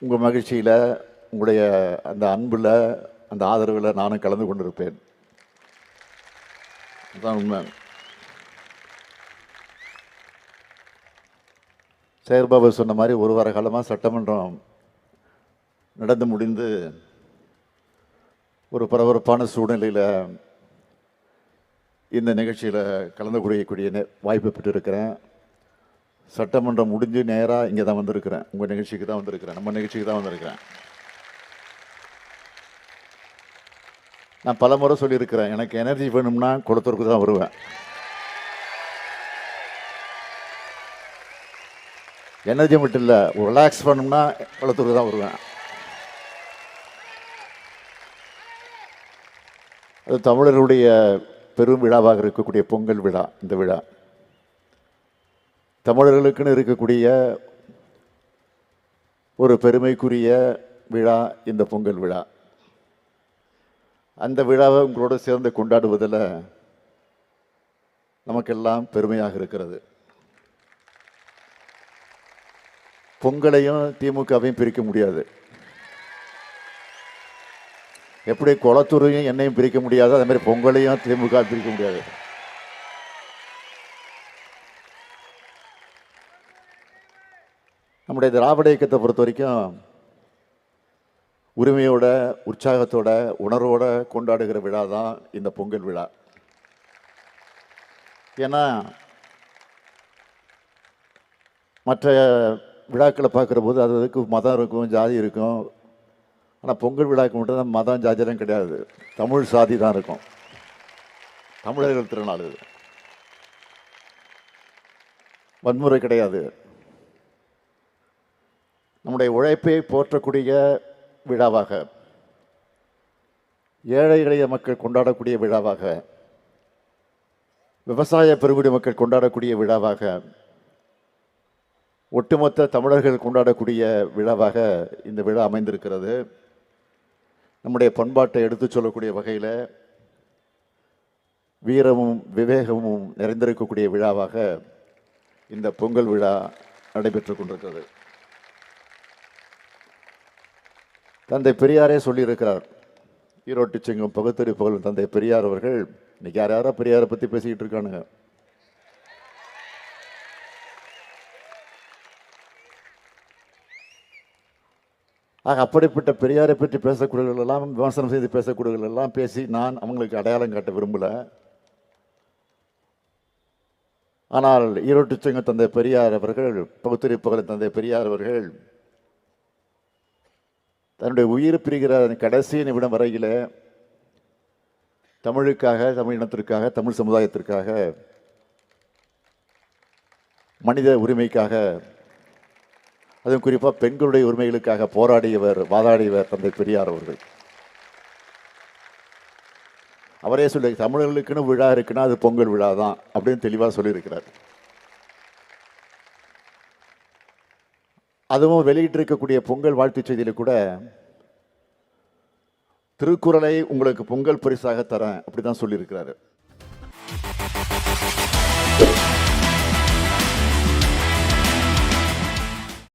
உங்கள் மகிழ்ச்சியில், உங்களுடைய அந்த அன்பில், அந்த ஆதரவில் நானும் கலந்து கொண்டிருப்பேன். அதுதான் உண்மை. சேகர்பாபு சொன்ன மாதிரி ஒரு வார காலமாக சட்டமன்றம் நடந்து முடிந்து ஒரு பரபரப்பான சூழ்நிலையில் இந்த நிகழ்ச்சியில் கலந்து கொள்ளக்கூடிய வாய்ப்பு பெற்றிருக்கிறேன். சட்டமன்றம் முடிஞ்சு நேராக இங்கே தான் வந்திருக்கிறேன். உங்கள் நிகழ்ச்சிக்கு தான் வந்திருக்கிறேன். நம்ம நிகழ்ச்சிக்கு தான் வந்திருக்கிறேன். நான் பல முறை சொல்லியிருக்கிறேன், எனக்கு எனர்ஜி வேணும்னா குளத்தூருக்கு தான் வருவேன். எனர்ஜி மட்டும் இல்லை, ரிலாக்ஸ் பண்ணணும்னா குளத்தூருக்கு தான் வருவேன். அது தமிழர்களுடைய பெரும் விழாவாக இருக்கக்கூடிய பொங்கல் விழா. இந்த விழா தமிழர்களுக்குன்னு இருக்கக்கூடிய ஒரு பெருமைக்குரிய விழா இந்த பொங்கல் விழா. அந்த விழாவை உங்களோடு சேர்ந்து கொண்டாடுவதில் நமக்கெல்லாம் பெருமையாக இருக்கிறது. பொங்கலையும் திமுகவையும் பிரிக்க முடியாது. எப்படி குளத்தூரையும் என்னையும் பிரிக்க முடியாது, அதே மாதிரி பொங்கலையும் திமுக பிரிக்க முடியாது. நம்முடைய திராவிட இயக்கத்தை பொறுத்த வரைக்கும் உரிமையோட, உற்சாகத்தோட, உணர்வோட கொண்டாடுகிற விழா தான் இந்த பொங்கல் விழா. ஏன்னா மற்ற விழாக்களை பார்க்குற போது அதுக்கு மதம் இருக்கும், ஜாதி இருக்கும். ஆனால் பொங்கல் விழாக்கு மட்டும் தான் மதம் ஜாதியெல்லாம் கிடையாது, தமிழ் சாதி தான் இருக்கும். தமிழர்கள் திருநாள் இது. வன்முறை கிடையாது. நம்முடைய உழைப்பை போற்றக்கூடிய விழாவாக, ஏழை எளிய மக்கள் கொண்டாடக்கூடிய விழாவாக, விவசாய பெருங்குடி மக்கள் கொண்டாடக்கூடிய விழாவாக, ஒட்டுமொத்த தமிழர்கள் கொண்டாடக்கூடிய விழாவாக இந்த விழா அமைந்திருக்கிறது. நம்முடைய பண்பாட்டை எடுத்துச் சொல்லக்கூடிய வகையில் வீரமும் விவேகமும் நிறைந்திருக்கக்கூடிய விழாவாக இந்த பொங்கல் விழா நடைபெற்றுக் கொண்டிருக்கிறது. தந்தை பெரியாரே சொல்லியிருக்கிறார். ஈரோட்டு சிங்கம் பகுத்தறி புகழும் தந்தை பெரியார் அவர்கள், இன்னைக்கு யாரோ பெரியாரை பற்றி பேசிக்கிட்டு இருக்கானுங்க. ஆக அப்படிப்பட்ட பெரியாரை பற்றி பேசக்கூடியவர்கள் எல்லாம், விமர்சனம் செய்து பேசக்கூடியவர்கள் எல்லாம் பேசி நான் அவங்களுக்கு அடையாளம் காட்ட விரும்பலை. ஆனால் ஈரோட்டு சிங்கம் தந்தை பெரியார் அவர்கள், பகுத்தறி புகழும் தந்தை பெரியார் அவர்கள் தன்னுடைய உயிர் பிரிகிற கடைசி நிமிடம் வரையில் தமிழுக்காக, தமிழ் இனத்திற்காக, தமிழ் சமுதாயத்திற்காக, மனித உரிமைக்காக, அதுவும் குறிப்பாக பெண்களுடைய உரிமைகளுக்காக போராடியவர், வாதாடியவர் தந்தை பெரியார் அவர்கள். அவரே சொல்லி, தமிழர்களுக்குன்னு விழா இருக்குன்னா அது பொங்கல் விழா தான் அப்படின்னு தெளிவாக சொல்லியிருக்கிறார். அதுவும் வெளியிட்டிருக்கக்கூடிய பொங்கல் வாழ்த்துச் செய்தியில் கூட திருக்குறளை உங்களுக்கு பொங்கல் பரிசாக தரேன் அப்படி தான் சொல்லியிருக்கிறாரு.